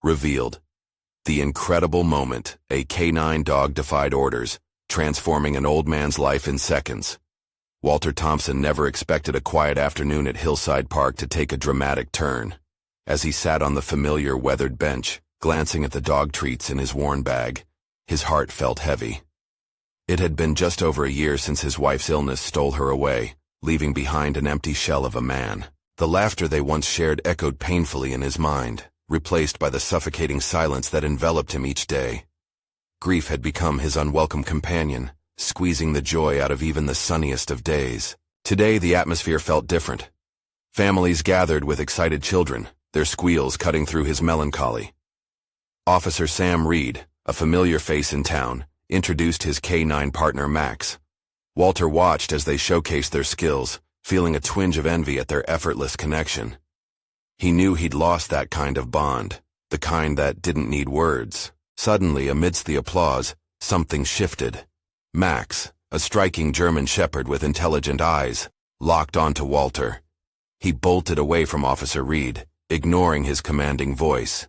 Revealed. The incredible moment a canine dog defied orders, transforming an old man's life in seconds. Walter Thompson never expected a quiet afternoon at Hillside Park to take a dramatic turn. As he sat on the familiar weathered bench, glancing at the dog treats in his worn bag, his heart felt heavy. It had been just over a year since his wife's illness stole her away, leaving behind an empty shell of a man. The laughter they once shared echoed painfully in his mind, replaced by the suffocating silence that enveloped him each day. Grief had become his unwelcome companion, squeezing the joy out of even the sunniest of days. Today the atmosphere felt different. Families gathered with excited children, their squeals cutting through his melancholy. Officer Sam Reed, a familiar face in town, introduced his K-9 partner Max. Walter watched as they showcased their skills, feeling a twinge of envy at their effortless connection. He knew he'd lost that kind of bond, the kind that didn't need words. Suddenly, amidst the applause, something shifted. Max, a striking German shepherd with intelligent eyes, locked onto Walter. He bolted away from Officer Reed, ignoring his commanding voice.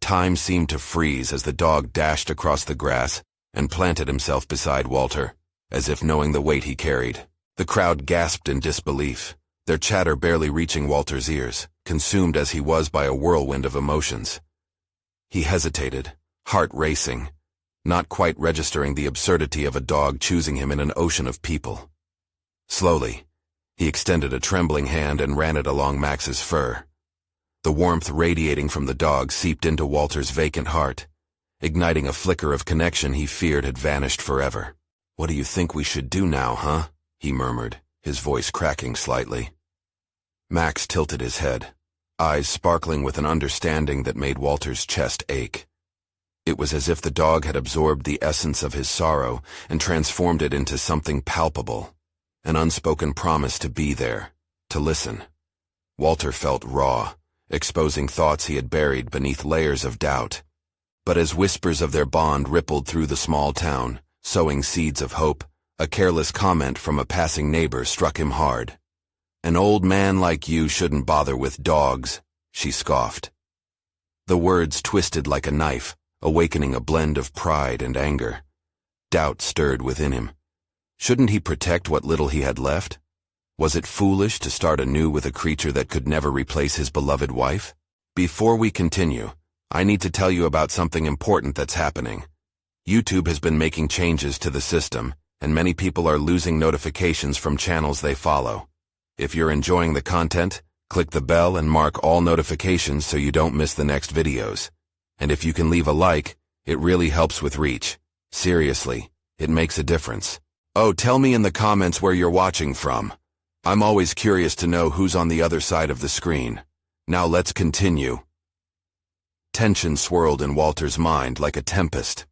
Time seemed to freeze as the dog dashed across the grass and planted himself beside Walter, as if knowing the weight he carried. The crowd gasped in disbelief, their chatter barely reaching Walter's ears, consumed as he was by a whirlwind of emotions. He hesitated, heart racing, not quite registering the absurdity of a dog choosing him in an ocean of people. Slowly, he extended a trembling hand and ran it along Max's fur. The warmth radiating from the dog seeped into Walter's vacant heart, igniting a flicker of connection he feared had vanished forever. "What do you think we should do now, huh?" he murmured, his voice cracking slightly. Max tilted his head, eyes sparkling with an understanding that made Walter's chest ache. It was as if the dog had absorbed the essence of his sorrow and transformed it into something palpable, an unspoken promise to be there, to listen. Walter felt raw, exposing thoughts he had buried beneath layers of doubt. But as whispers of their bond rippled through the small town, sowing seeds of hope, a careless comment from a passing neighbor struck him hard. "An old man like you shouldn't bother with dogs," she scoffed. The words twisted like a knife, awakening a blend of pride and anger. Doubt stirred within him. Shouldn't he protect what little he had left? Was it foolish to start anew with a creature that could never replace his beloved wife? Before we continue, I need to tell you about something important that's happening. YouTube has been making changes to the system, and many people are losing notifications from channels they follow. If you're enjoying the content, click the bell and mark all notifications so you don't miss the next videos. And if you can leave a like, it really helps with reach. Seriously, it makes a difference. Oh, tell me in the comments where you're watching from. I'm always curious to know who's on the other side of the screen. Now let's continue. Tension swirled in Walter's mind like a tempest.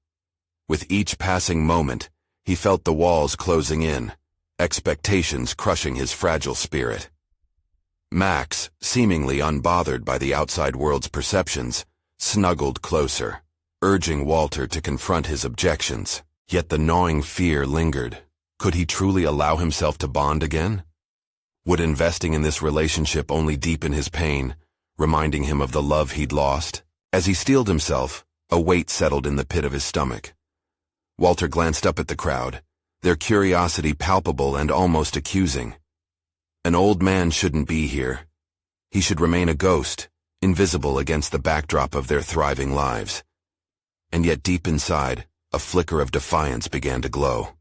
With each passing moment, he felt the walls closing in, expectations crushing his fragile spirit. Max, seemingly unbothered by the outside world's perceptions, snuggled closer, urging Walter to confront his objections. Yet the gnawing fear lingered. Could he truly allow himself to bond again? Would investing in this relationship only deepen his pain, reminding him of the love he'd lost? As he steeled himself, a weight settled in the pit of his stomach. Walter glanced up at the crowd, their curiosity palpable and almost accusing. An old man shouldn't be here. He should remain a ghost, invisible against the backdrop of their thriving lives. And yet deep inside, a flicker of defiance began to glow.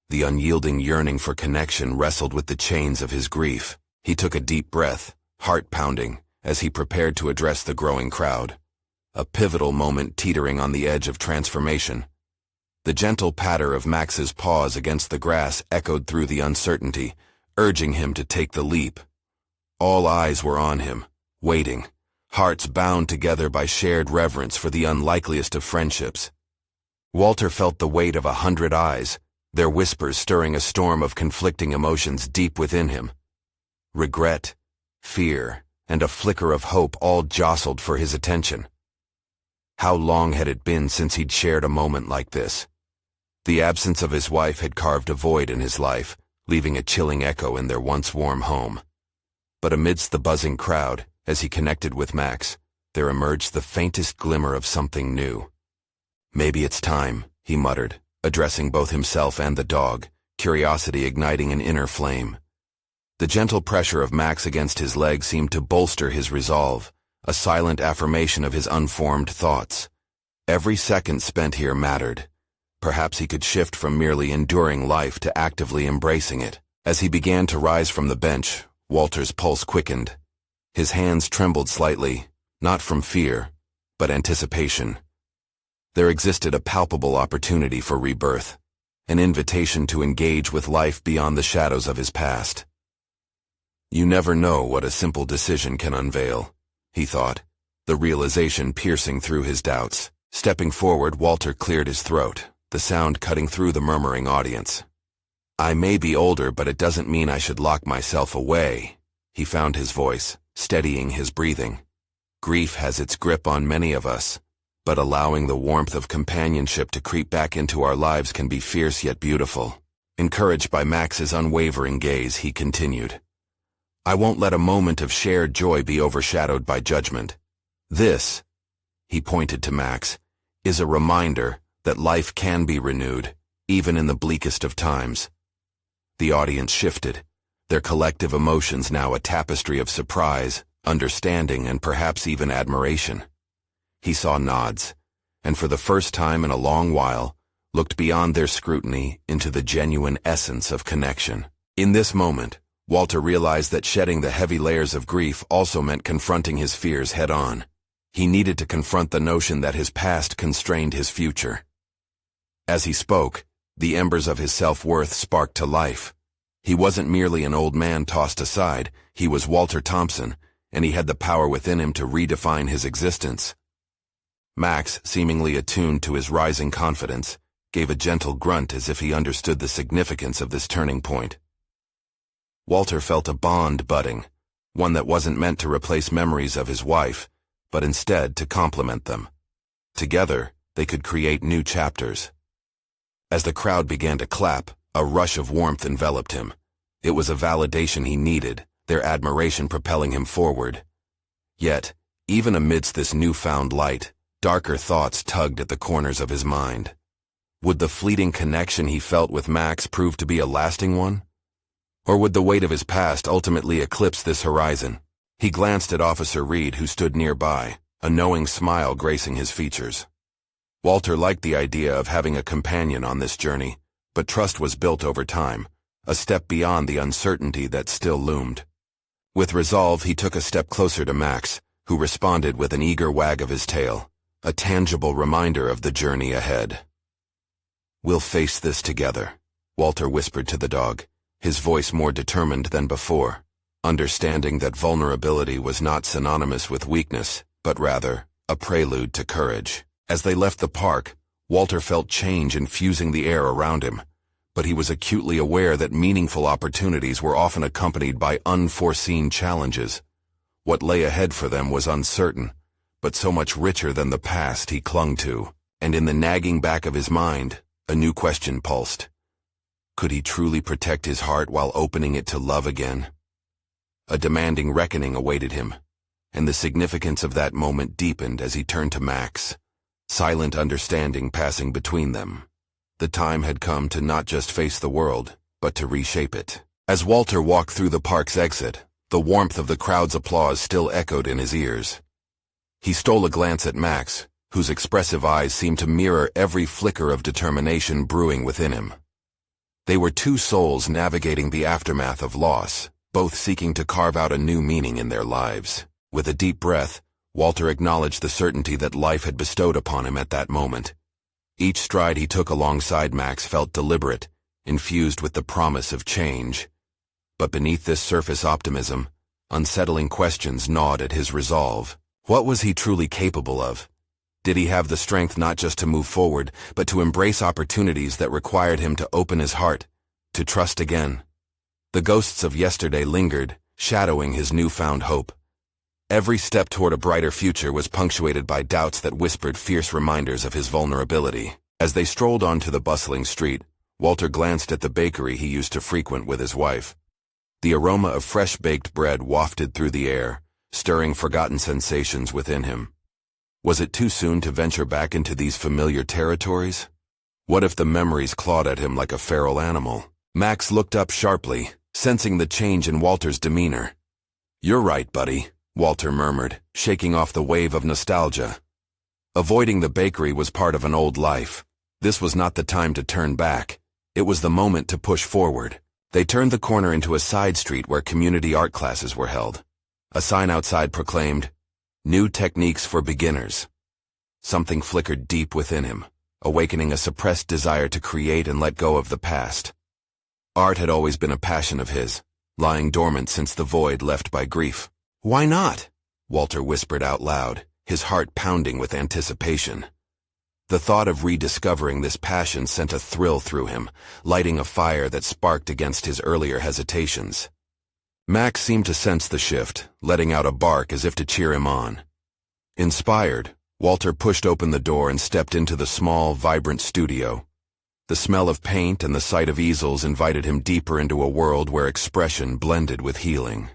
The unyielding yearning for connection wrestled with the chains of his grief. He took a deep breath, heart pounding, as he prepared to address the growing crowd. A pivotal moment teetering on the edge of transformation. The gentle patter of Max's paws against the grass echoed through the uncertainty, urging him to take the leap. All eyes were on him, waiting, hearts bound together by shared reverence for the unlikeliest of friendships. Walter felt the weight of 100 eyes, their whispers stirring a storm of conflicting emotions deep within him. Regret, fear, and a flicker of hope all jostled for his attention. How long had it been since he'd shared a moment like this? The absence of his wife had carved a void in his life, leaving a chilling echo in their once warm home. But amidst the buzzing crowd, as he connected with Max, there emerged the faintest glimmer of something new. "Maybe it's time," he muttered, addressing both himself and the dog, curiosity igniting an inner flame. The gentle pressure of Max against his leg seemed to bolster his resolve, a silent affirmation of his unformed thoughts. Every second spent here mattered. Perhaps he could shift from merely enduring life to actively embracing it. As he began to rise from the bench, Walter's pulse quickened. His hands trembled slightly, not from fear, but anticipation. There existed a palpable opportunity for rebirth, an invitation to engage with life beyond the shadows of his past. You never know what a simple decision can unveil, he thought, the realization piercing through his doubts. Stepping forward, Walter cleared his throat, the sound cutting through the murmuring audience. "I may be older, but it doesn't mean I should lock myself away." He found his voice, steadying his breathing. Grief has its grip on many of us, but allowing the warmth of companionship to creep back into our lives can be fierce yet beautiful. Encouraged by Max's unwavering gaze, he continued, "I won't let a moment of shared joy be overshadowed by judgment. This," he pointed to Max, "is a reminder that life can be renewed, even in the bleakest of times." The audience shifted, their collective emotions now a tapestry of surprise, understanding, and perhaps even admiration. He saw nods, and for the first time in a long while, looked beyond their scrutiny into the genuine essence of connection. In this moment, Walter realized that shedding the heavy layers of grief also meant confronting his fears head-on. He needed to confront the notion that his past constrained his future. As he spoke, the embers of his self-worth sparked to life. He wasn't merely an old man tossed aside, he was Walter Thompson, and he had the power within him to redefine his existence. Max, seemingly attuned to his rising confidence, gave a gentle grunt as if he understood the significance of this turning point. Walter felt a bond budding, one that wasn't meant to replace memories of his wife, but instead to complement them. Together, they could create new chapters. As the crowd began to clap, a rush of warmth enveloped him. It was a validation he needed, their admiration propelling him forward. Yet, even amidst this newfound light, darker thoughts tugged at the corners of his mind. Would the fleeting connection he felt with Max prove to be a lasting one? Or would the weight of his past ultimately eclipse this horizon? He glanced at Officer Reed, who stood nearby, a knowing smile gracing his features. Walter liked the idea of having a companion on this journey, but trust was built over time, a step beyond the uncertainty that still loomed. With resolve, he took a step closer to Max, who responded with an eager wag of his tail, a tangible reminder of the journey ahead. "We'll face this together," Walter whispered to the dog, his voice more determined than before, understanding that vulnerability was not synonymous with weakness, but rather a prelude to courage. As they left the park, Walter felt change infusing the air around him, but he was acutely aware that meaningful opportunities were often accompanied by unforeseen challenges. What lay ahead for them was uncertain, but so much richer than the past he clung to, and in the nagging back of his mind, a new question pulsed. Could he truly protect his heart while opening it to love again? A demanding reckoning awaited him, and the significance of that moment deepened as he turned to Max, silent understanding passing between them. The time had come to not just face the world, but to reshape it. As Walter walked through the park's exit, the warmth of the crowd's applause still echoed in his ears. He stole a glance at Max, whose expressive eyes seemed to mirror every flicker of determination brewing within him. They were two souls navigating the aftermath of loss, both seeking to carve out a new meaning in their lives. With a deep breath, Walter acknowledged the certainty that life had bestowed upon him at that moment. Each stride he took alongside Max felt deliberate, infused with the promise of change. But beneath this surface optimism, unsettling questions gnawed at his resolve. What was he truly capable of? Did he have the strength not just to move forward, but to embrace opportunities that required him to open his heart, to trust again? The ghosts of yesterday lingered, shadowing his newfound hope. Every step toward a brighter future was punctuated by doubts that whispered fierce reminders of his vulnerability. As they strolled onto the bustling street, Walter glanced at the bakery he used to frequent with his wife. The aroma of fresh baked bread wafted through the air, stirring forgotten sensations within him. Was it too soon to venture back into these familiar territories? What if the memories clawed at him like a feral animal? Max looked up sharply, sensing the change in Walter's demeanor. "You're right, buddy," Walter murmured, shaking off the wave of nostalgia. Avoiding the bakery was part of an old life. This was not the time to turn back. It was the moment to push forward. They turned the corner into a side street where community art classes were held. A sign outside proclaimed, "New Techniques for Beginners." Something flickered deep within him, awakening a suppressed desire to create and let go of the past. Art had always been a passion of his, lying dormant since the void left by grief. "Why not?" Walter whispered out loud, his heart pounding with anticipation. The thought of rediscovering this passion sent a thrill through him, lighting a fire that sparked against his earlier hesitations. Max seemed to sense the shift, letting out a bark as if to cheer him on. Inspired, Walter pushed open the door and stepped into the small, vibrant studio. The smell of paint and the sight of easels invited him deeper into a world where expression blended with healing.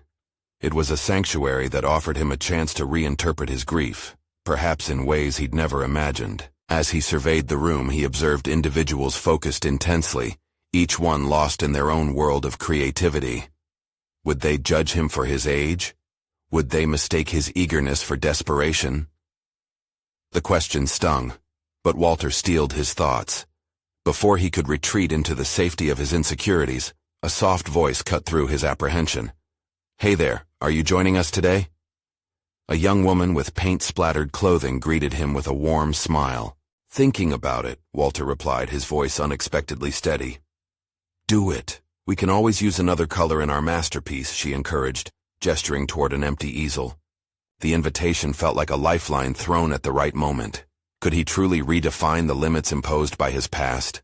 It was a sanctuary that offered him a chance to reinterpret his grief, perhaps in ways he'd never imagined. As he surveyed the room, he observed individuals focused intensely, each one lost in their own world of creativity. Would they judge him for his age? Would they mistake his eagerness for desperation? The question stung, but Walter steeled his thoughts. Before he could retreat into the safety of his insecurities, a soft voice cut through his apprehension. "Hey there, are you joining us today?" A young woman with paint-splattered clothing greeted him with a warm smile. "Thinking about it," Walter replied, his voice unexpectedly steady. "Do it. We can always use another color in our masterpiece," she encouraged, gesturing toward an empty easel. The invitation felt like a lifeline thrown at the right moment. Could he truly redefine the limits imposed by his past?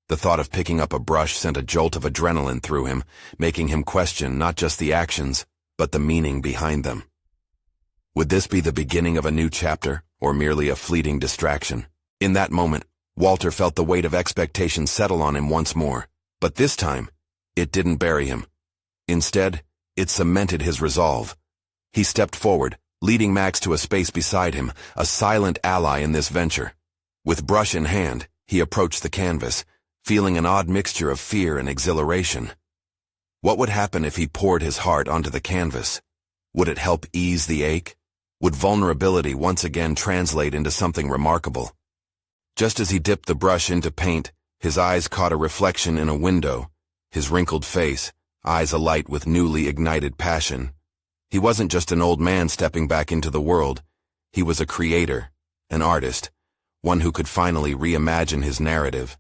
The thought of picking up a brush sent a jolt of adrenaline through him, making him question not just the actions, but the meaning behind them. Would this be the beginning of a new chapter, or merely a fleeting distraction? In that moment, Walter felt the weight of expectation settle on him once more, but this time, it didn't bury him. Instead, it cemented his resolve. He stepped forward, leading Max to a space beside him, a silent ally in this venture. With brush in hand, he approached the canvas, feeling an odd mixture of fear and exhilaration. What would happen if he poured his heart onto the canvas? Would it help ease the ache? Would vulnerability once again translate into something remarkable? Just as he dipped the brush into paint, his eyes caught a reflection in a window, his wrinkled face, eyes alight with newly ignited passion. He wasn't just an old man stepping back into the world. He was a creator, an artist, one who could finally reimagine his narrative.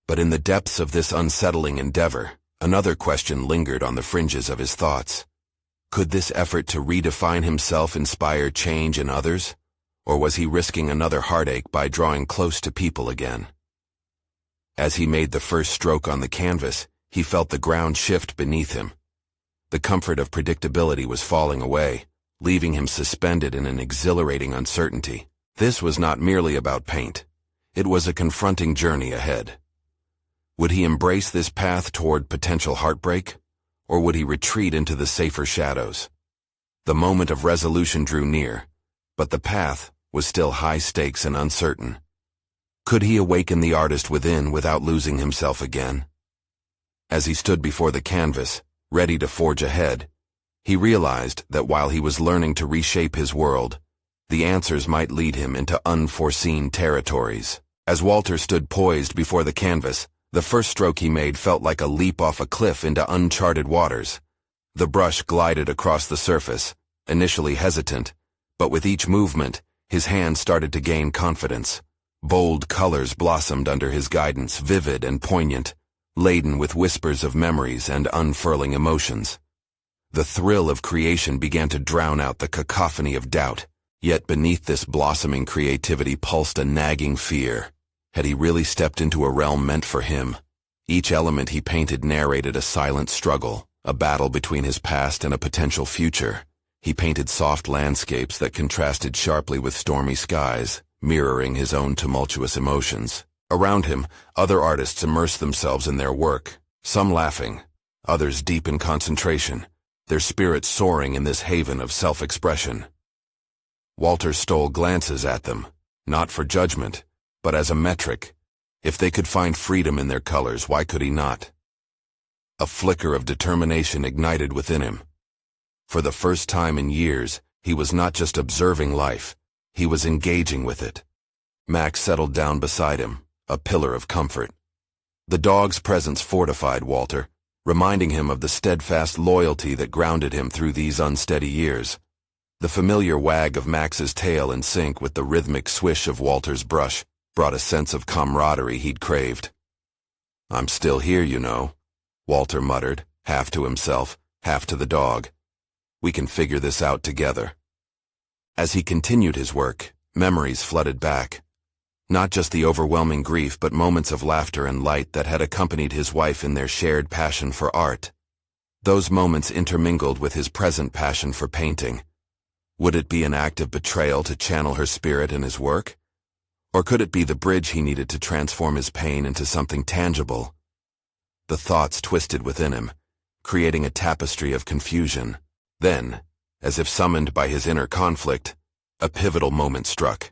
But in the depths of this unsettling endeavor, another question lingered on the fringes of his thoughts. Could this effort to redefine himself inspire change in others? Or was he risking another heartache by drawing close to people again? As he made the first stroke on the canvas, he felt the ground shift beneath him. The comfort of predictability was falling away, leaving him suspended in an exhilarating uncertainty. This was not merely about paint. It was a confronting journey ahead. Would he embrace this path toward potential heartbreak, or would he retreat into the safer shadows? The moment of resolution drew near, but the path was still high stakes and uncertain. Could he awaken the artist within without losing himself again? As he stood before the canvas, ready to forge ahead, he realized that while he was learning to reshape his world, the answers might lead him into unforeseen territories. As Walter stood poised before the canvas, the first stroke he made felt like a leap off a cliff into uncharted waters. The brush glided across the surface, initially hesitant, but with each movement, his hand started to gain confidence. Bold colors blossomed under his guidance, vivid and poignant, laden with whispers of memories and unfurling emotions. The thrill of creation began to drown out the cacophony of doubt, yet beneath this blossoming creativity pulsed a nagging fear. Had he really stepped into a realm meant for him? Each element he painted narrated a silent struggle, a battle between his past and a potential future. He painted soft landscapes that contrasted sharply with stormy skies, mirroring his own tumultuous emotions. Around him, other artists immersed themselves in their work, some laughing, others deep in concentration, their spirits soaring in this haven of self-expression. Walter stole glances at them, not for judgment, but as a metric. If they could find freedom in their colors, why could he not? A flicker of determination ignited within him. For the first time in years, he was not just observing life, he was engaging with it. Max settled down beside him, a pillar of comfort. The dog's presence fortified Walter, reminding him of the steadfast loyalty that grounded him through these unsteady years. The familiar wag of Max's tail in sync with the rhythmic swish of Walter's brush brought a sense of camaraderie he'd craved. "I'm still here, you know," Walter muttered, half to himself, half to the dog. "We can figure this out together." As he continued his work, memories flooded back. Not just the overwhelming grief, but moments of laughter and light that had accompanied his wife in their shared passion for art. Those moments intermingled with his present passion for painting. Would it be an act of betrayal to channel her spirit in his work? Or could it be the bridge he needed to transform his pain into something tangible? The thoughts twisted within him, creating a tapestry of confusion. Then, as if summoned by his inner conflict, a pivotal moment struck.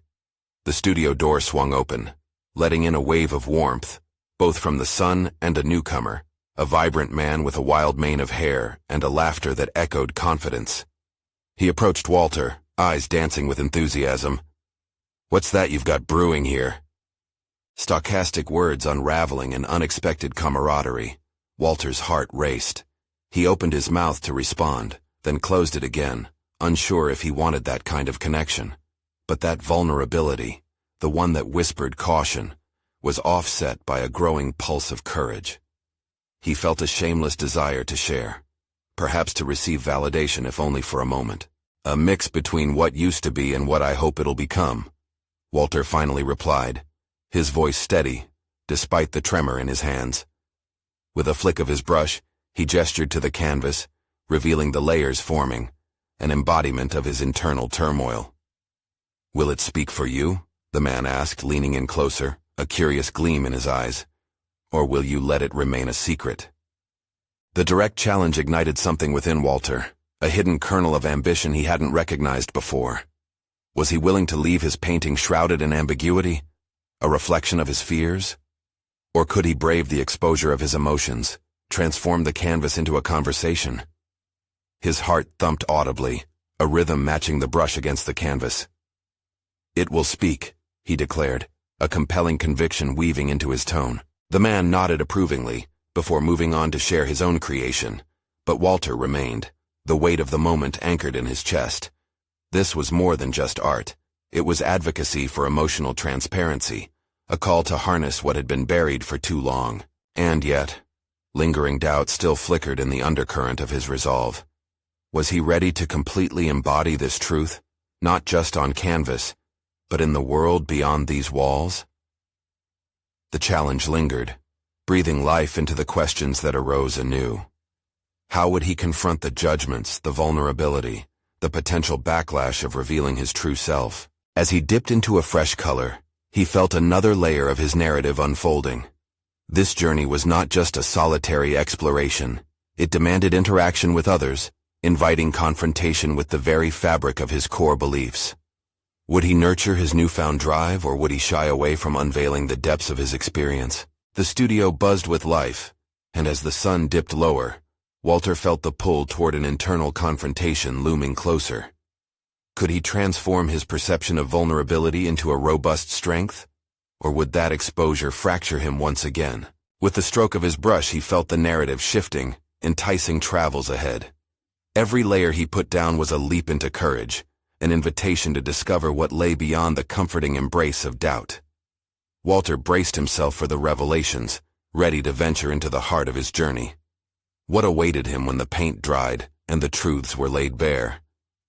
The studio door swung open, letting in a wave of warmth, both from the sun and a newcomer, a vibrant man with a wild mane of hair and a laughter that echoed confidence. He approached Walter, eyes dancing with enthusiasm. "What's that you've got brewing here?" Stochastic words unraveling in unexpected camaraderie. Walter's heart raced. He opened his mouth to respond, then closed it again, unsure if he wanted that kind of connection. But that vulnerability, the one that whispered caution, was offset by a growing pulse of courage. He felt a shameless desire to share, perhaps to receive validation if only for a moment. "A mix between what used to be and what I hope it'll become," Walter finally replied, his voice steady, despite the tremor in his hands. With a flick of his brush, he gestured to the canvas, revealing the layers forming, an embodiment of his internal turmoil. "Will it speak for you?" the man asked, leaning in closer, a curious gleam in his eyes. "Or will you let it remain a secret?" The direct challenge ignited something within Walter, a hidden kernel of ambition he hadn't recognized before. Was he willing to leave his painting shrouded in ambiguity, a reflection of his fears? Or could he brave the exposure of his emotions, transform the canvas into a conversation? His heart thumped audibly, a rhythm matching the brush against the canvas. "It will speak," he declared, a compelling conviction weaving into his tone. The man nodded approvingly, before moving on to share his own creation, but Walter remained, the weight of the moment anchored in his chest. This was more than just art. It was advocacy for emotional transparency, a call to harness what had been buried for too long. And yet, lingering doubt still flickered in the undercurrent of his resolve. Was he ready to completely embody this truth, not just on canvas, but in the world beyond these walls? The challenge lingered, breathing life into the questions that arose anew. How would he confront the judgments, the vulnerability, the potential backlash of revealing his true self? As he dipped into a fresh color, he felt another layer of his narrative unfolding. This journey was not just a solitary exploration. It demanded interaction with others, inviting confrontation with the very fabric of his core beliefs. Would he nurture his newfound drive, or would he shy away from unveiling the depths of his experience? The studio buzzed with life, and as the sun dipped lower, Walter felt the pull toward an internal confrontation looming closer. Could he transform his perception of vulnerability into a robust strength? Or would that exposure fracture him once again? With the stroke of his brush, he felt the narrative shifting, enticing travels ahead. Every layer he put down was a leap into courage, an invitation to discover what lay beyond the comforting embrace of doubt. Walter braced himself for the revelations, ready to venture into the heart of his journey. What awaited him when the paint dried and the truths were laid bare?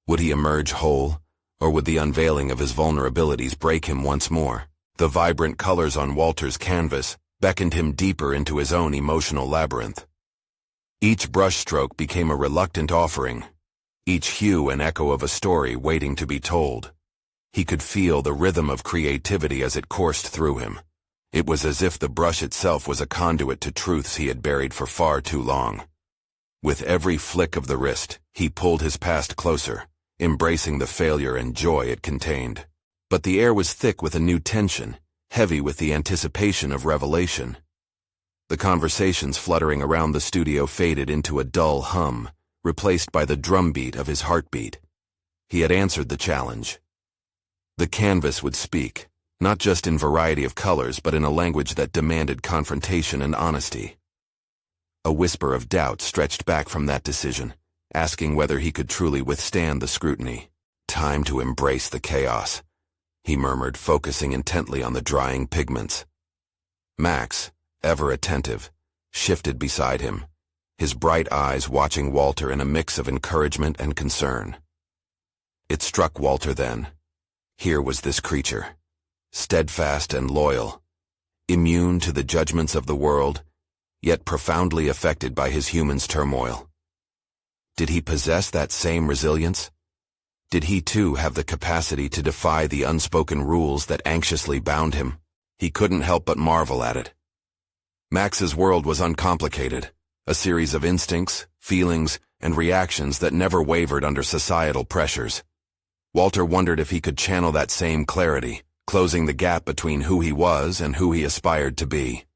Would he emerge whole, or would the unveiling of his vulnerabilities break him once more? The vibrant colors on Walter's canvas beckoned him deeper into his own emotional labyrinth. Each brushstroke became a reluctant offering, each hue an echo of a story waiting to be told. He could feel the rhythm of creativity as it coursed through him. It was as if the brush itself was a conduit to truths he had buried for far too long. With every flick of the wrist, he pulled his past closer, embracing the failure and joy it contained. But the air was thick with a new tension, heavy with the anticipation of revelation. The conversations fluttering around the studio faded into a dull hum, replaced by the drumbeat of his heartbeat. He had answered the challenge. The canvas would speak, not just in variety of colors, but in a language that demanded confrontation and honesty. A whisper of doubt stretched back from that decision, asking whether he could truly withstand the scrutiny. Time to embrace the chaos, he murmured, focusing intently on the drying pigments. Max, ever attentive, shifted beside him, his bright eyes watching Walter in a mix of encouragement and concern. It struck Walter then. Here was this creature, steadfast and loyal, immune to the judgments of the world, yet profoundly affected by his human's turmoil. Did he possess that same resilience? Did he too have the capacity to defy the unspoken rules that anxiously bound him? He couldn't help but marvel at it. Max's world was uncomplicated, a series of instincts, feelings, and reactions that never wavered under societal pressures. Walter wondered if he could channel that same clarity, closing the gap between who he was and who he aspired to be.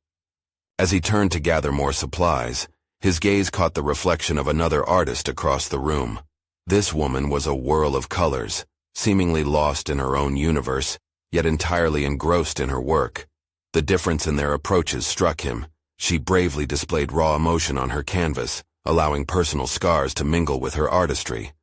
As he turned to gather more supplies, his gaze caught the reflection of another artist across the room. This woman was a whirl of colors, seemingly lost in her own universe, yet entirely engrossed in her work. The difference in their approaches struck him. She bravely displayed raw emotion on her canvas, allowing personal scars to mingle with her artistry.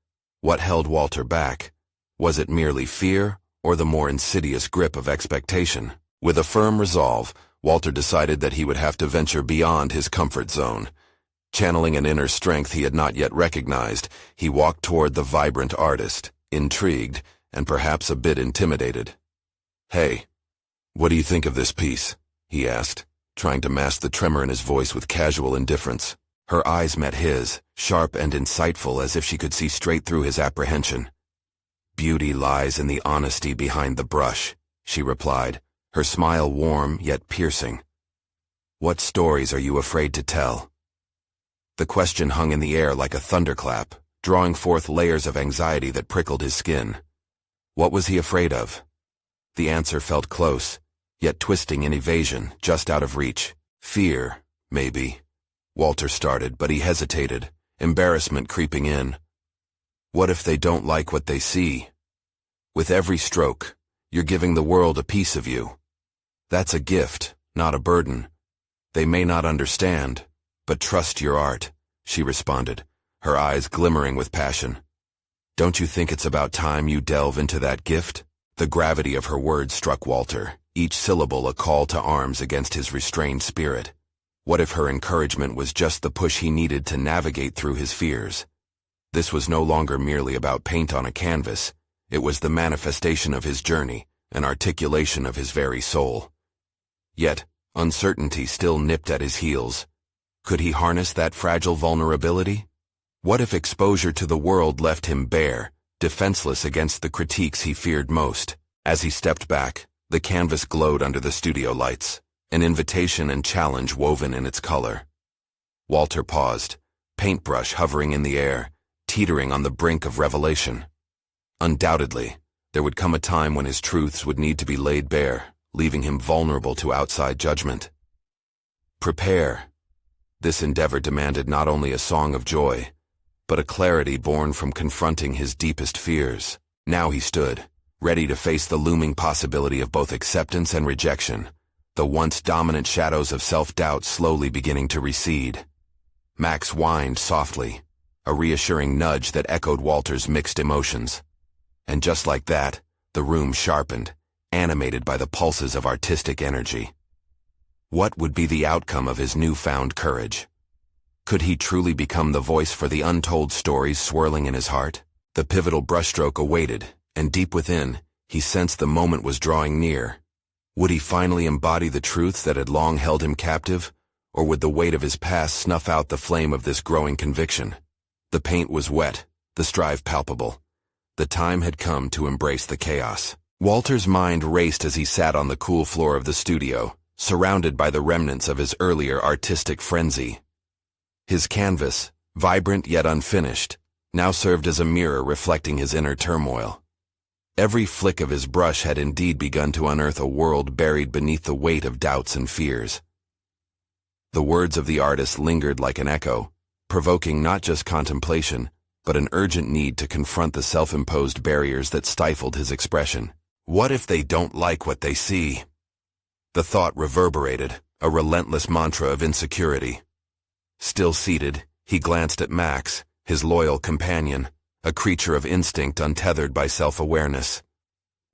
What held Walter back? Was it merely fear, or the more insidious grip of expectation? With a firm resolve, Walter decided that he would have to venture beyond his comfort zone. Channeling an inner strength he had not yet recognized, he walked toward the vibrant artist, intrigued and perhaps a bit intimidated. "Hey, what do you think of this piece?" he asked, trying to mask the tremor in his voice with casual indifference. Her eyes met his, sharp and insightful as if she could see straight through his apprehension. "Beauty lies in the honesty behind the brush," she replied, her smile warm yet piercing. "What stories are you afraid to tell?" The question hung in the air like a thunderclap, drawing forth layers of anxiety that prickled his skin. What was he afraid of? The answer felt close, yet twisting in evasion, just out of reach. Fear, maybe. Walter started, but he hesitated, embarrassment creeping in. What if they don't like what they see? With every stroke, you're giving the world a piece of you. That's a gift, not a burden. They may not understand, but trust your art, she responded, her eyes glimmering with passion. Don't you think it's about time you delve into that gift? The gravity of her words struck Walter, each syllable a call to arms against his restrained spirit. What if her encouragement was just the push he needed to navigate through his fears? This was no longer merely about paint on a canvas. It was the manifestation of his journey, an articulation of his very soul. Yet, uncertainty still nipped at his heels. Could he harness that fragile vulnerability? What if exposure to the world left him bare, defenseless against the critiques he feared most? As he stepped back, the canvas glowed under the studio lights, an invitation and challenge woven in its color. Walter paused, paintbrush hovering in the air, teetering on the brink of revelation. Undoubtedly, there would come a time when his truths would need to be laid bare, leaving him vulnerable to outside judgment. Prepare. This endeavor demanded not only a song of joy, but a clarity born from confronting his deepest fears. Now he stood, ready to face the looming possibility of both acceptance and rejection, the once dominant shadows of self-doubt slowly beginning to recede. Max whined softly, a reassuring nudge that echoed Walter's mixed emotions. And just like that, the room sharpened, animated by the pulses of artistic energy. What would be the outcome of his newfound courage? Could he truly become the voice for the untold stories swirling in his heart? The pivotal brushstroke awaited, and deep within, he sensed the moment was drawing near. Would he finally embody the truths that had long held him captive, or would the weight of his past snuff out the flame of this growing conviction? The paint was wet, the strive palpable. The time had come to embrace the chaos. Walter's mind raced as he sat on the cool floor of the studio, surrounded by the remnants of his earlier artistic frenzy. His canvas, vibrant yet unfinished, now served as a mirror reflecting his inner turmoil. Every flick of his brush had indeed begun to unearth a world buried beneath the weight of doubts and fears. The words of the artist lingered like an echo, provoking not just contemplation, but an urgent need to confront the self-imposed barriers that stifled his expression. What if they don't like what they see? The thought reverberated, a relentless mantra of insecurity. Still seated, he glanced at Max, his loyal companion, a creature of instinct untethered by self-awareness.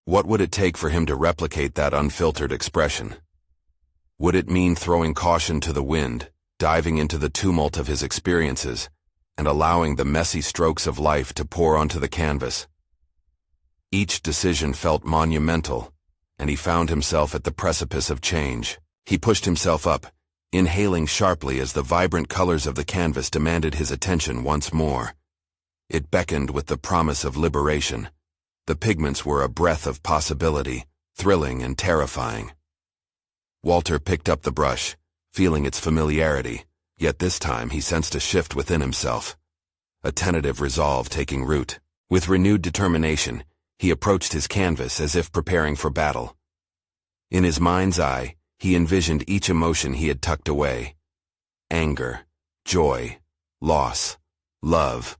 What would it take for him to replicate that unfiltered expression? Would it mean throwing caution to the wind, diving into the tumult of his experiences, and allowing the messy strokes of life to pour onto the canvas? Each decision felt monumental, and he found himself at the precipice of change. He pushed himself up, inhaling sharply as the vibrant colors of the canvas demanded his attention once more. It beckoned with the promise of liberation. The pigments were a breath of possibility, thrilling and terrifying. Walter picked up the brush, feeling its familiarity, yet this time he sensed a shift within himself. A tentative resolve taking root. With renewed determination, he approached his canvas as if preparing for battle. In his mind's eye, he envisioned each emotion he had tucked away. Anger, joy, loss, love,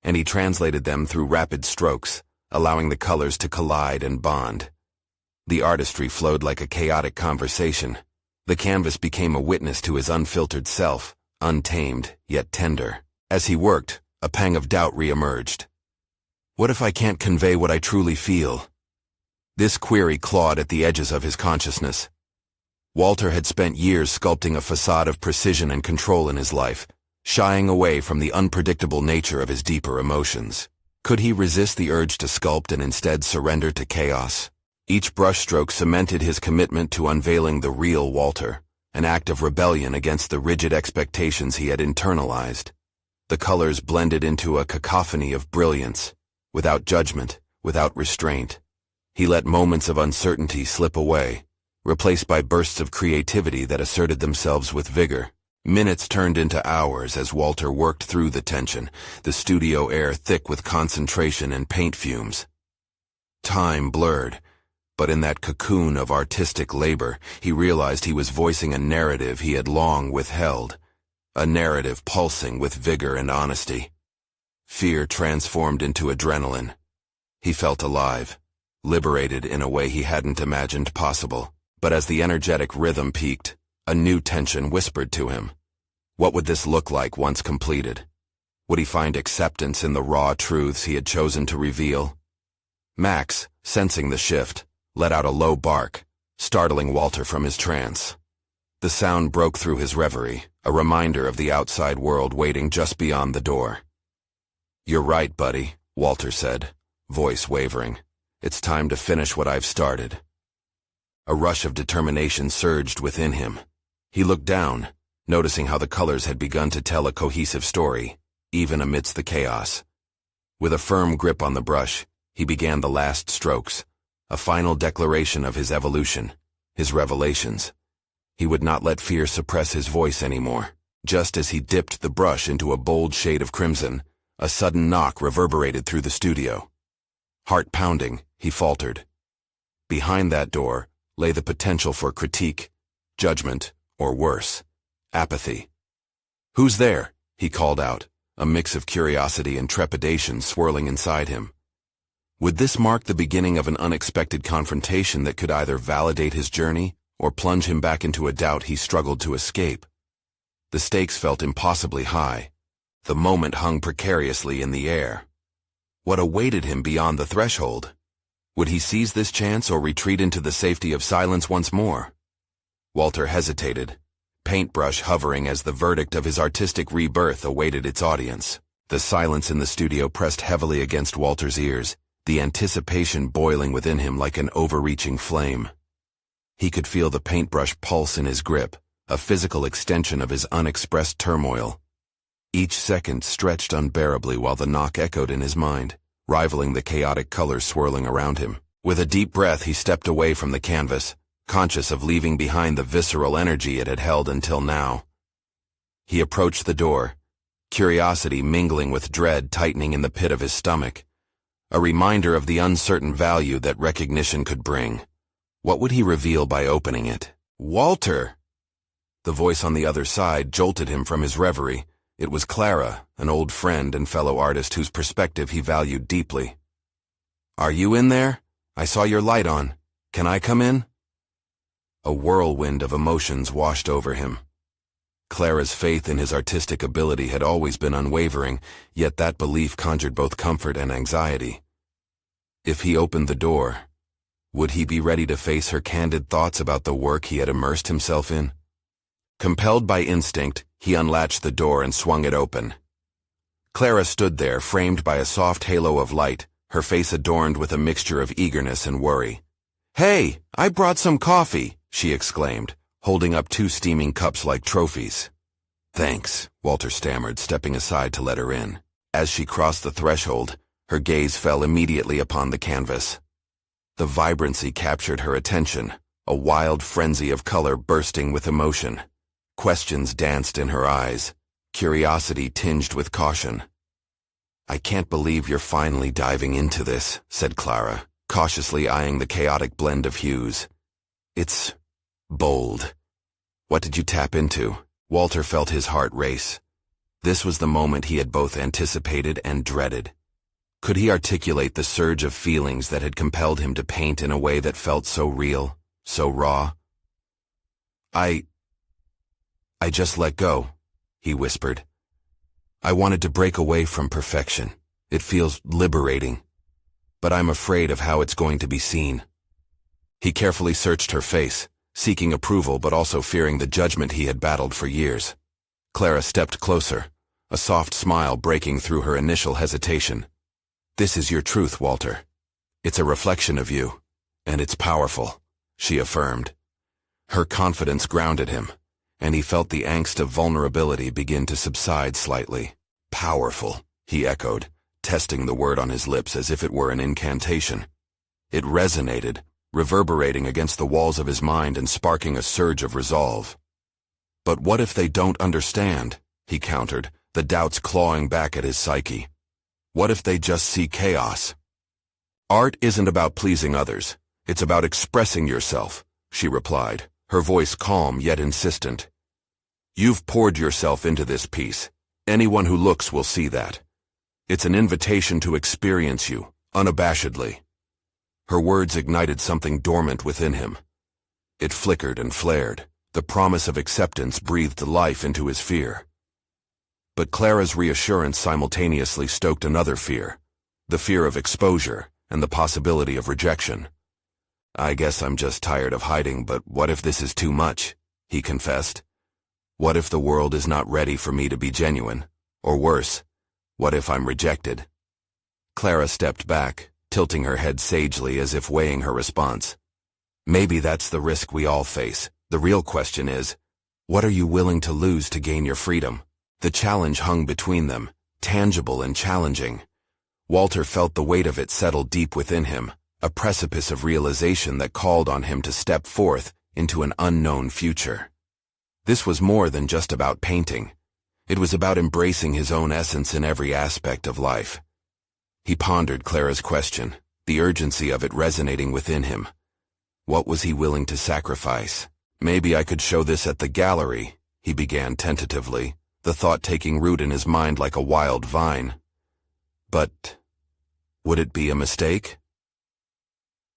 and he translated them through rapid strokes, allowing the colors to collide and bond. The artistry flowed like a chaotic conversation. The canvas became a witness to his unfiltered self, untamed yet tender. As he worked, a pang of doubt reemerged. What if I can't convey what I truly feel? This query clawed at the edges of his consciousness. Walter had spent years sculpting a facade of precision and control in his life, shying away from the unpredictable nature of his deeper emotions. Could he resist the urge to sculpt and instead surrender to chaos? Each brushstroke cemented his commitment to unveiling the real Walter, an act of rebellion against the rigid expectations he had internalized. The colors blended into a cacophony of brilliance, without judgment, without restraint. He let moments of uncertainty slip away, replaced by bursts of creativity that asserted themselves with vigor. Minutes turned into hours as Walter worked through the tension, the studio air thick with concentration and paint fumes. Time blurred, but in that cocoon of artistic labor, he realized he was voicing a narrative he had long withheld, a narrative pulsing with vigor and honesty. Fear transformed into adrenaline. He felt alive, liberated in a way he hadn't imagined possible. But as the energetic rhythm peaked, a new tension whispered to him. What would this look like once completed? Would he find acceptance in the raw truths he had chosen to reveal? Max, sensing the shift, let out a low bark, startling Walter from his trance. The sound broke through his reverie, a reminder of the outside world waiting just beyond the door. "You're right, buddy," Walter said, voice wavering. "It's time to finish what I've started." A rush of determination surged within him. He looked down, noticing how the colors had begun to tell a cohesive story, even amidst the chaos. With a firm grip on the brush, he began the last strokes, a final declaration of his evolution, his revelations. He would not let fear suppress his voice anymore. Just as he dipped the brush into a bold shade of crimson, a sudden knock reverberated through the studio. Heart pounding, he faltered. Behind that door lay the potential for critique, judgment, or worse, apathy. "Who's there?" he called out, a mix of curiosity and trepidation swirling inside him. Would this mark the beginning of an unexpected confrontation that could either validate his journey or plunge him back into a doubt he struggled to escape? The stakes felt impossibly high. The moment hung precariously in the air. What awaited him beyond the threshold? Would he seize this chance or retreat into the safety of silence once more? Walter hesitated, paintbrush hovering as the verdict of his artistic rebirth awaited its audience. The silence in the studio pressed heavily against Walter's ears, the anticipation boiling within him like an overreaching flame. He could feel the paintbrush pulse in his grip, a physical extension of his unexpressed turmoil. Each second stretched unbearably while the knock echoed in his mind, rivaling the chaotic colors swirling around him. With a deep breath, he stepped away from the canvas, conscious of leaving behind the visceral energy it had held until now. He approached the door, curiosity mingling with dread tightening in the pit of his stomach, a reminder of the uncertain value that recognition could bring. What would he reveal by opening it? "Walter!" The voice on the other side jolted him from his reverie. It was Clara, an old friend and fellow artist whose perspective he valued deeply. "Are you in there? I saw your light on. Can I come in?" A whirlwind of emotions washed over him. Clara's faith in his artistic ability had always been unwavering, yet that belief conjured both comfort and anxiety. If he opened the door, would he be ready to face her candid thoughts about the work he had immersed himself in? Compelled by instinct, he unlatched the door and swung it open. Clara stood there, framed by a soft halo of light, her face adorned with a mixture of eagerness and worry. "Hey, I brought some coffee," she exclaimed, holding up 2 steaming cups like trophies. "Thanks," Walter stammered, stepping aside to let her in. As she crossed the threshold, her gaze fell immediately upon the canvas. The vibrancy captured her attention, a wild frenzy of color bursting with emotion. Questions danced in her eyes, curiosity tinged with caution. "I can't believe you're finally diving into this," said Clara, cautiously eyeing the chaotic blend of hues. "It's bold. What did you tap into?" Walter felt his heart race. This was the moment he had both anticipated and dreaded. Could he articulate the surge of feelings that had compelled him to paint in a way that felt so real, so raw? I just let go," he whispered. "I wanted to break away from perfection. It feels liberating. But I'm afraid of how it's going to be seen." He carefully searched her face, seeking approval but also fearing the judgment he had battled for years. Clara stepped closer, a soft smile breaking through her initial hesitation. "This is your truth, Walter. It's a reflection of you, and it's powerful," she affirmed. Her confidence grounded him, and he felt the angst of vulnerability begin to subside slightly. "Powerful," he echoed, testing the word on his lips as if it were an incantation. It resonated, reverberating against the walls of his mind and sparking a surge of resolve. "But what if they don't understand?" he countered, the doubts clawing back at his psyche. "What if they just see chaos?" "Art isn't about pleasing others. It's about expressing yourself," she replied, her voice calm yet insistent. "You've poured yourself into this piece. Anyone who looks will see that. It's an invitation to experience you, unabashedly." Her words ignited something dormant within him. It flickered and flared, the promise of acceptance breathed life into his fear. But Clara's reassurance simultaneously stoked another fear, the fear of exposure and the possibility of rejection. "I guess I'm just tired of hiding, but what if this is too much?" he confessed. "What if the world is not ready for me to be genuine? Or worse, what if I'm rejected?" Clara stepped back, tilting her head sagely as if weighing her response. "Maybe that's the risk we all face. The real question is, what are you willing to lose to gain your freedom?" The challenge hung between them, tangible and challenging. Walter felt the weight of it settle deep within him, a precipice of realization that called on him to step forth into an unknown future. This was more than just about painting. It was about embracing his own essence in every aspect of life. He pondered Clara's question, the urgency of it resonating within him. What was he willing to sacrifice? "Maybe I could show this at the gallery," he began tentatively, the thought taking root in his mind like a wild vine. "But would it be a mistake?"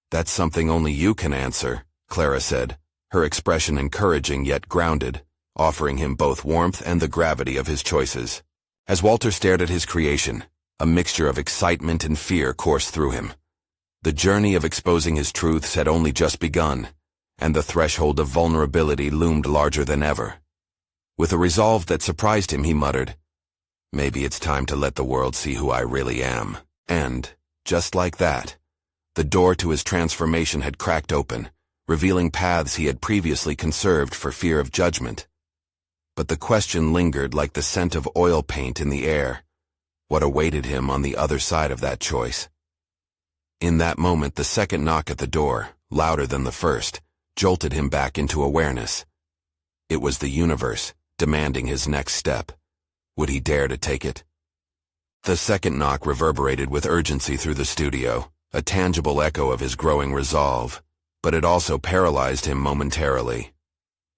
"That's something only you can answer," Clara said, her expression encouraging yet grounded, offering him both warmth and the gravity of his choices. As Walter stared at his creation, a mixture of excitement and fear coursed through him. The journey of exposing his truths had only just begun, and the threshold of vulnerability loomed larger than ever. With a resolve that surprised him, he muttered, "Maybe it's time to let the world see who I really am." And, just like that, the door to his transformation had cracked open, revealing paths he had previously conserved for fear of judgment. But the question lingered like the scent of oil paint in the air. What awaited him on the other side of that choice? In that moment, the second knock at the door, louder than the first, jolted him back into awareness. It was the universe, demanding his next step. Would he dare to take it? The second knock reverberated with urgency through the studio, a tangible echo of his growing resolve, but it also paralyzed him momentarily.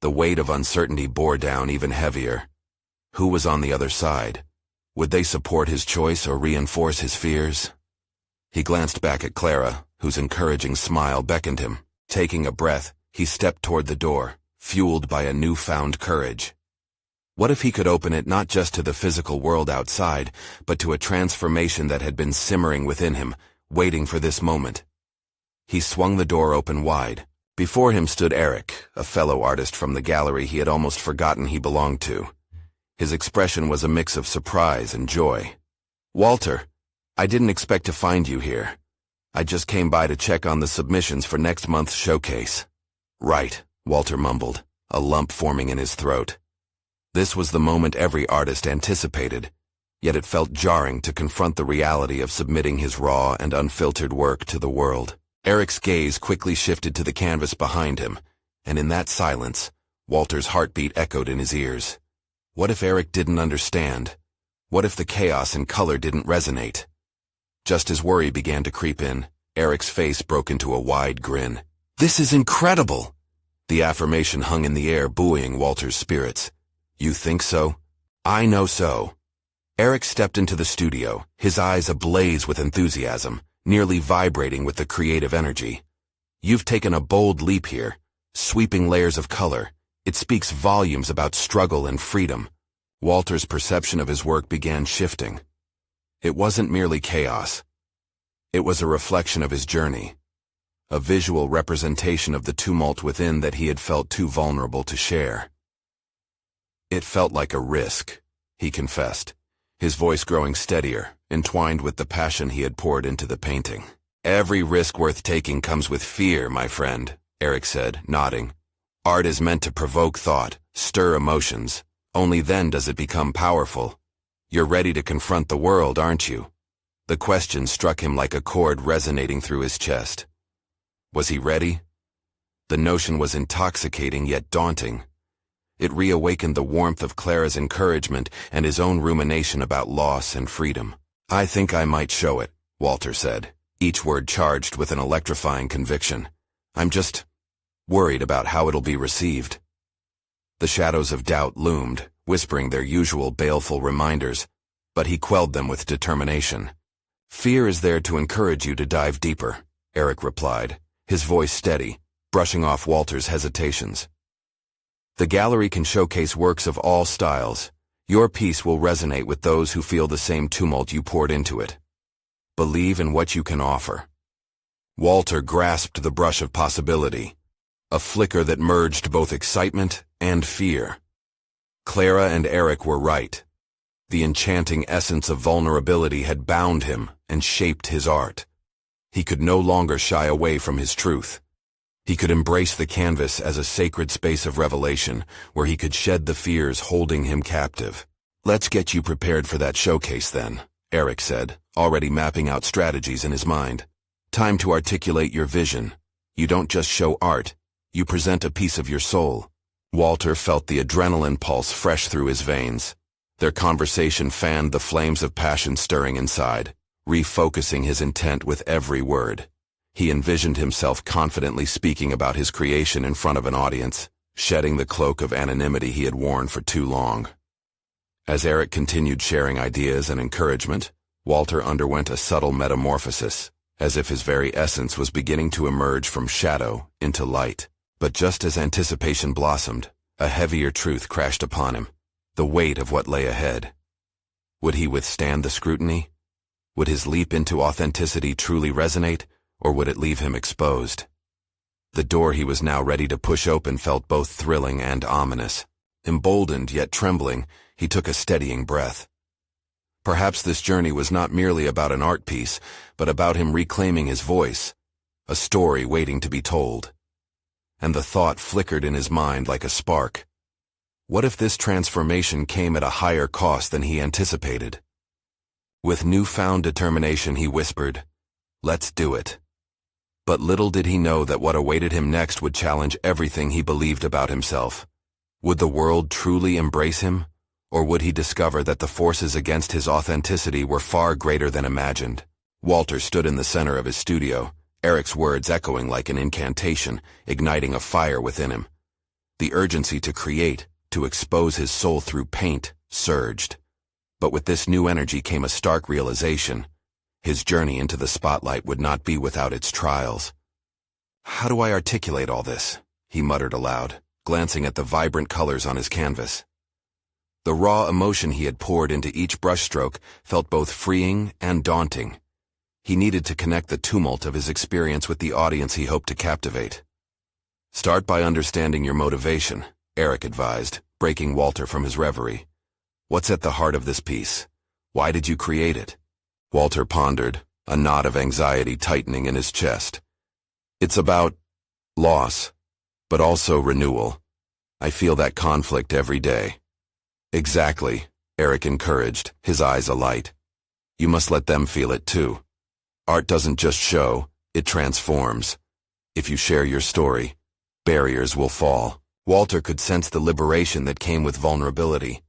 The weight of uncertainty bore down even heavier. Who was on the other side? Would they support his choice or reinforce his fears? He glanced back at Clara, whose encouraging smile beckoned him. Taking a breath, he stepped toward the door, fueled by a newfound courage. What if he could open it not just to the physical world outside, but to a transformation that had been simmering within him, waiting for this moment? He swung the door open wide. Before him stood Eric, a fellow artist from the gallery he had almost forgotten he belonged to. His expression was a mix of surprise and joy. "Walter, I didn't expect to find you here. I just came by to check on the submissions for next month's showcase." "Right," Walter mumbled, a lump forming in his throat. This was the moment every artist anticipated, yet it felt jarring to confront the reality of submitting his raw and unfiltered work to the world. Eric's gaze quickly shifted to the canvas behind him, and in that silence, Walter's heartbeat echoed in his ears. What if Eric didn't understand? What if the chaos and color didn't resonate? Just as worry began to creep in, Eric's face broke into a wide grin. "This is incredible!" The affirmation hung in the air, buoying Walter's spirits. "You think so? I know so." Eric stepped into the studio, his eyes ablaze with enthusiasm, nearly vibrating with the creative energy. "You've taken a bold leap here, sweeping layers of color. It speaks volumes about struggle and freedom." Walter's perception of his work began shifting. It wasn't merely chaos. It was a reflection of his journey, a visual representation of the tumult within that he had felt too vulnerable to share. "It felt like a risk," he confessed, his voice growing steadier, entwined with the passion he had poured into the painting. "Every risk worth taking comes with fear, my friend," Eric said, nodding. "Art is meant to provoke thought, stir emotions. Only then does it become powerful. You're ready to confront the world, aren't you?" The question struck him like a chord resonating through his chest. Was he ready? The notion was intoxicating yet daunting. It reawakened the warmth of Clara's encouragement and his own rumination about loss and freedom. "I think I might show it," Walter said, each word charged with an electrifying conviction. "I'm just worried about how it'll be received." The shadows of doubt loomed, whispering their usual baleful reminders, but he quelled them with determination. "Fear is there to encourage you to dive deeper," Eric replied, his voice steady, brushing off Walter's hesitations. "The gallery can showcase works of all styles. Your piece will resonate with those who feel the same tumult you poured into it. Believe in what you can offer." Walter grasped the brush of possibility, a flicker that merged both excitement and fear. Clara and Eric were right. The enchanting essence of vulnerability had bound him and shaped his art. He could no longer shy away from his truth. He could embrace the canvas as a sacred space of revelation where he could shed the fears holding him captive. "Let's get you prepared for that showcase then," Eric said, already mapping out strategies in his mind. "Time to articulate your vision. You don't just show art, you present a piece of your soul." Walter felt the adrenaline pulse fresh through his veins. Their conversation fanned the flames of passion stirring inside, refocusing his intent with every word. He envisioned himself confidently speaking about his creation in front of an audience, shedding the cloak of anonymity he had worn for too long. As Eric continued sharing ideas and encouragement, Walter underwent a subtle metamorphosis, as if his very essence was beginning to emerge from shadow into light. But just as anticipation blossomed, a heavier truth crashed upon him, the weight of what lay ahead. Would he withstand the scrutiny? Would his leap into authenticity truly resonate, or would it leave him exposed? The door he was now ready to push open felt both thrilling and ominous. Emboldened yet trembling, he took a steadying breath. Perhaps this journey was not merely about an art piece, but about him reclaiming his voice, a story waiting to be told. And the thought flickered in his mind like a spark. What if this transformation came at a higher cost than he anticipated? With newfound determination he whispered, "Let's do it." But little did he know that what awaited him next would challenge everything he believed about himself. Would the world truly embrace him, Or would he discover that the forces against his authenticity were far greater than imagined? Walter stood in the center of his studio, Eric's words echoing like an incantation, igniting a fire within him. The urgency to create, to expose his soul through paint, surged. But with this new energy came a stark realization. His journey into the spotlight would not be without its trials. "How do I articulate all this?" he muttered aloud, glancing at the vibrant colors on his canvas. The raw emotion he had poured into each brushstroke felt both freeing and daunting. He needed to connect the tumult of his experience with the audience he hoped to captivate. "Start by understanding your motivation," Eric advised, breaking Walter from his reverie. "What's at the heart of this piece? Why did you create it?" Walter pondered, a knot of anxiety tightening in his chest. "It's about loss, but also renewal. I feel that conflict every day." "Exactly," Eric encouraged, his eyes alight. "You must let them feel it too. Art doesn't just show, it transforms. If you share your story, barriers will fall." Walter could sense the liberation that came with vulnerability.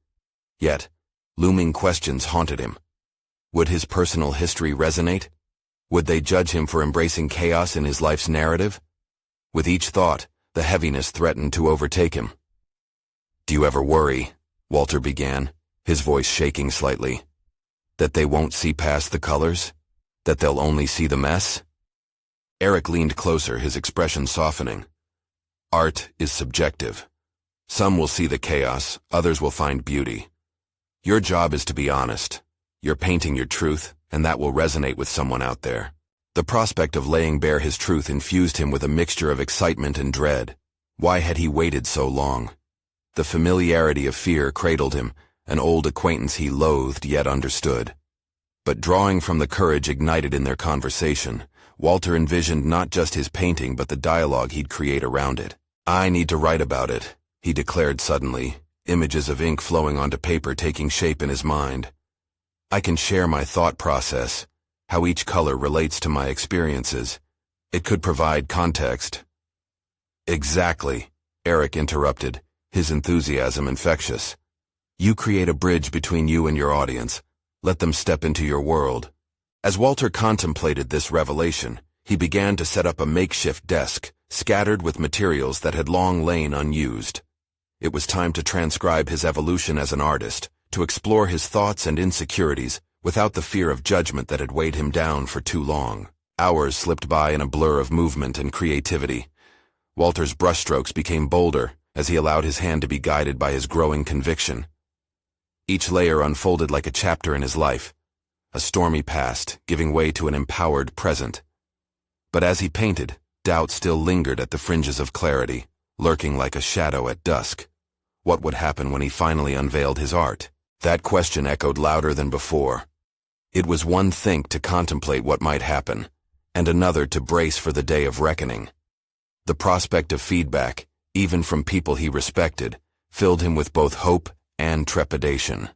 Yet, looming questions haunted him. Would his personal history resonate? Would they judge him for embracing chaos in his life's narrative? With each thought, the heaviness threatened to overtake him. "Do you ever worry," Walter began, his voice shaking slightly, "that they won't see past the colors? That they'll only see the mess?" Eric leaned closer, his expression softening. "Art is subjective. Some will see the chaos, others will find beauty. Your job is to be honest. You're painting your truth, and that will resonate with someone out there." The prospect of laying bare his truth infused him with a mixture of excitement and dread. Why had he waited so long? The familiarity of fear cradled him, an old acquaintance he loathed yet understood. But drawing from the courage ignited in their conversation, Walter envisioned not just his painting but the dialogue he'd create around it. "I need to write about it," he declared suddenly, images of ink flowing onto paper taking shape in his mind. "I can share my thought process, how each color relates to my experiences. It could provide context." "Exactly," Eric interrupted, his enthusiasm infectious. "You create a bridge between you and your audience. Let them step into your world." As Walter contemplated this revelation, he began to set up a makeshift desk, scattered with materials that had long lain unused. It was time to transcribe his evolution as an artist, to explore his thoughts and insecurities without the fear of judgment that had weighed him down for too long. Hours slipped by in a blur of movement and creativity. Walter's brushstrokes became bolder as he allowed his hand to be guided by his growing conviction. Each layer unfolded like a chapter in his life, a stormy past giving way to an empowered present. But as he painted, doubt still lingered at the fringes of clarity, lurking like a shadow at dusk. What would happen when he finally unveiled his art? That question echoed louder than before. It was one thing to contemplate what might happen, and another to brace for the day of reckoning. The prospect of feedback, even from people he respected, filled him with both hope and trepidation.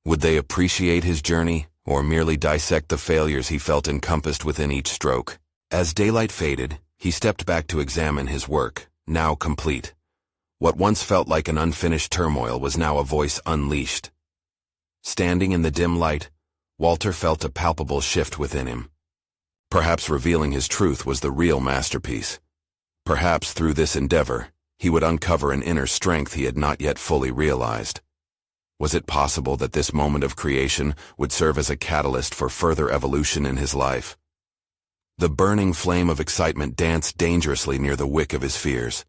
Would they appreciate his journey, or merely dissect the failures he felt encompassed within each stroke? As daylight faded, he stepped back to examine his work, now complete. What once felt like an unfinished turmoil was now a voice unleashed. Standing in the dim light, Walter felt a palpable shift within him. Perhaps revealing his truth was the real masterpiece. Perhaps through this endeavor, he would uncover an inner strength he had not yet fully realized. Was it possible that this moment of creation would serve as a catalyst for further evolution in his life? The burning flame of excitement danced dangerously near the wick of his fears.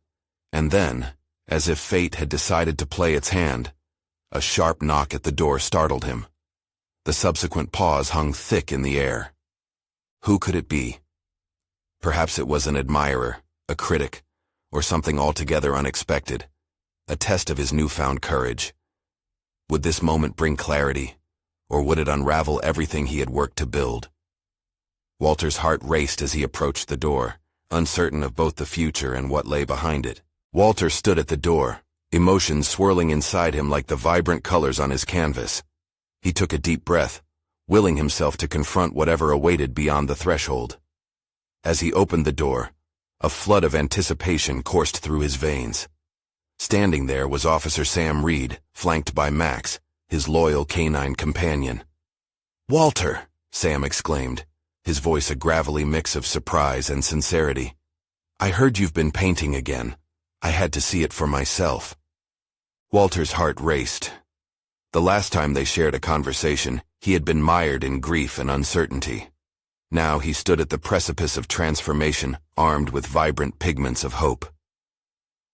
And then, as if fate had decided to play its hand, a sharp knock at the door startled him. The subsequent pause hung thick in the air. Who could it be? Perhaps it was an admirer, a critic, or something altogether unexpected, a test of his newfound courage. Would this moment bring clarity, or would it unravel everything he had worked to build? Walter's heart raced as he approached the door, uncertain of both the future and what lay behind it. Walter stood at the door, emotions swirling inside him like the vibrant colors on his canvas. He took a deep breath, willing himself to confront whatever awaited beyond the threshold. As he opened the door, a flood of anticipation coursed through his veins. Standing there was Officer Sam Reed, flanked by Max, his loyal canine companion. "Walter!" Sam exclaimed, his voice a gravelly mix of surprise and sincerity. "I heard you've been painting again. I had to see it for myself." Walter's heart raced. The last time they shared a conversation, he had been mired in grief and uncertainty. Now he stood at the precipice of transformation, armed with vibrant pigments of hope.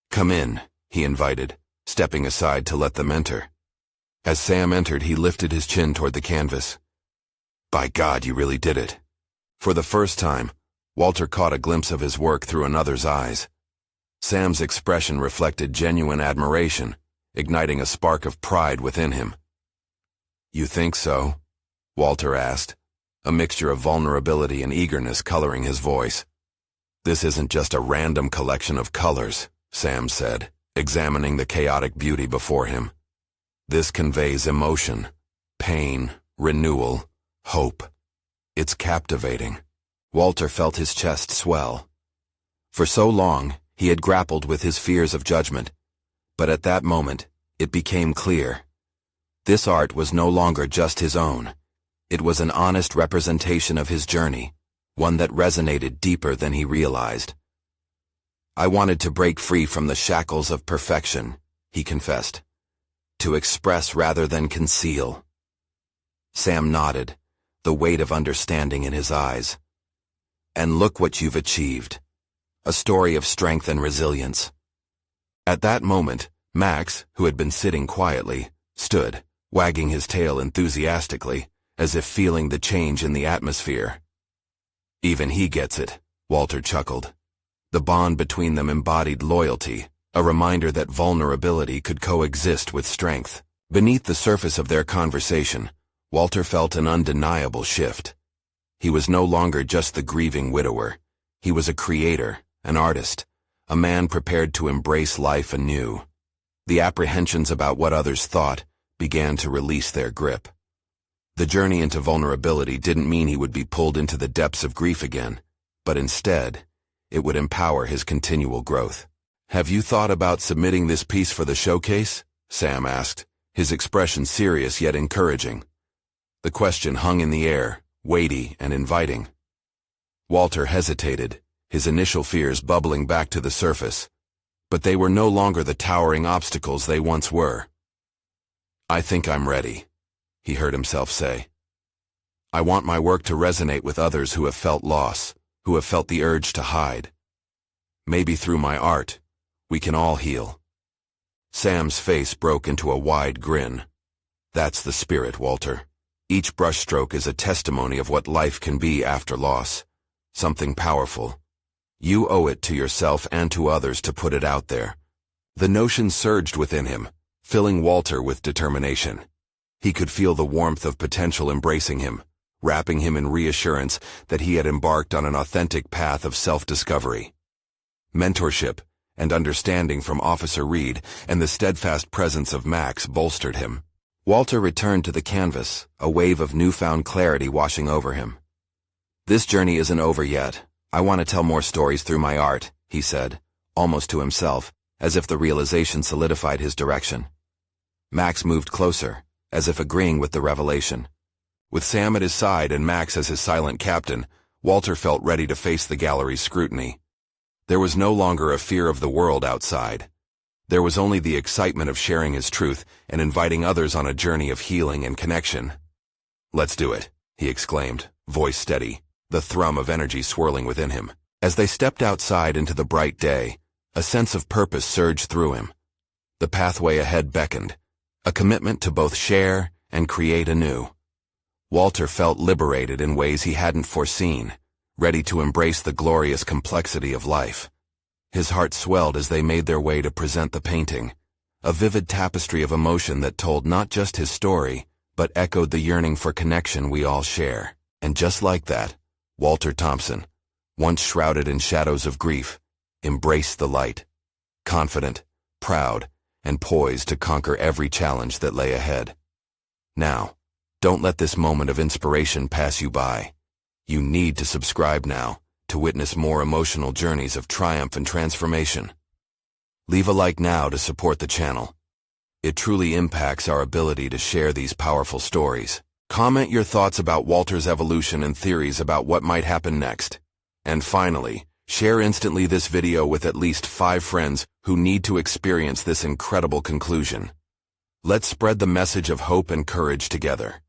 "Come in," he invited, stepping aside to let them enter. As Sam entered, he lifted his chin toward the canvas. "By God, you really did it." For the first time, Walter caught a glimpse of his work through another's eyes. Sam's expression reflected genuine admiration, igniting a spark of pride within him. "You think so?" Walter asked, a mixture of vulnerability and eagerness coloring his voice. "This isn't just a random collection of colors," Sam said, examining the chaotic beauty before him. "This conveys emotion, pain, renewal, hope. It's captivating." Walter felt his chest swell. For so long, he had grappled with his fears of judgment, but at that moment, it became clear. This art was no longer just his own. It was an honest representation of his journey, one that resonated deeper than he realized. "I wanted to break free from the shackles of perfection," he confessed. "To express rather than conceal." Sam nodded, the weight of understanding in his eyes. "And look what you've achieved. A story of strength and resilience." At that moment, Max, who had been sitting quietly, stood, wagging his tail enthusiastically, as if feeling the change in the atmosphere. "Even he gets it," Walter chuckled. The bond between them embodied loyalty, a reminder that vulnerability could coexist with strength. Beneath the surface of their conversation, Walter felt an undeniable shift. He was no longer just the grieving widower. He was a creator, an artist, a man prepared to embrace life anew. The apprehensions about what others thought began to release their grip. The journey into vulnerability didn't mean he would be pulled into the depths of grief again, but instead, it would empower his continual growth. "Have you thought about submitting this piece for the showcase?" Sam asked, his expression serious yet encouraging. The question hung in the air, weighty and inviting. Walter hesitated, his initial fears bubbling back to the surface, but they were no longer the towering obstacles they once were. "I think I'm ready," he heard himself say. "I want my work to resonate with others who have felt loss, who have felt the urge to hide. Maybe through my art, we can all heal." Sam's face broke into a wide grin. "That's the spirit, Walter. Each brushstroke is a testimony of what life can be after loss. Something powerful. You owe it to yourself and to others to put it out there." The notion surged within him, filling Walter with determination. He could feel the warmth of potential embracing him, wrapping him in reassurance that he had embarked on an authentic path of self-discovery. Mentorship and understanding from Officer Reed and the steadfast presence of Max bolstered him. Walter returned to the canvas, a wave of newfound clarity washing over him. "This journey isn't over yet. I want to tell more stories through my art," he said, almost to himself, as if the realization solidified his direction. Max moved closer, as if agreeing with the revelation. With Sam at his side and Max as his silent captain, Walter felt ready to face the gallery's scrutiny. There was no longer a fear of the world outside. There was only the excitement of sharing his truth and inviting others on a journey of healing and connection. "Let's do it," he exclaimed, voice steady, the thrum of energy swirling within him. As they stepped outside into the bright day, a sense of purpose surged through him. The pathway ahead beckoned, a commitment to both share and create anew. Walter felt liberated in ways he hadn't foreseen, ready to embrace the glorious complexity of life. His heart swelled as they made their way to present the painting, a vivid tapestry of emotion that told not just his story, but echoed the yearning for connection we all share. And just like that, Walter Thompson, once shrouded in shadows of grief, embraced the light, confident, proud, and poised to conquer every challenge that lay ahead. Now, don't let this moment of inspiration pass you by. You need to subscribe now to witness more emotional journeys of triumph and transformation. Leave a like now to support the channel. It truly impacts our ability to share these powerful stories. Comment your thoughts about Walter's evolution and theories about what might happen next. And finally, share instantly this video with at least 5 friends who need to experience this incredible conclusion. Let's spread the message of hope and courage together.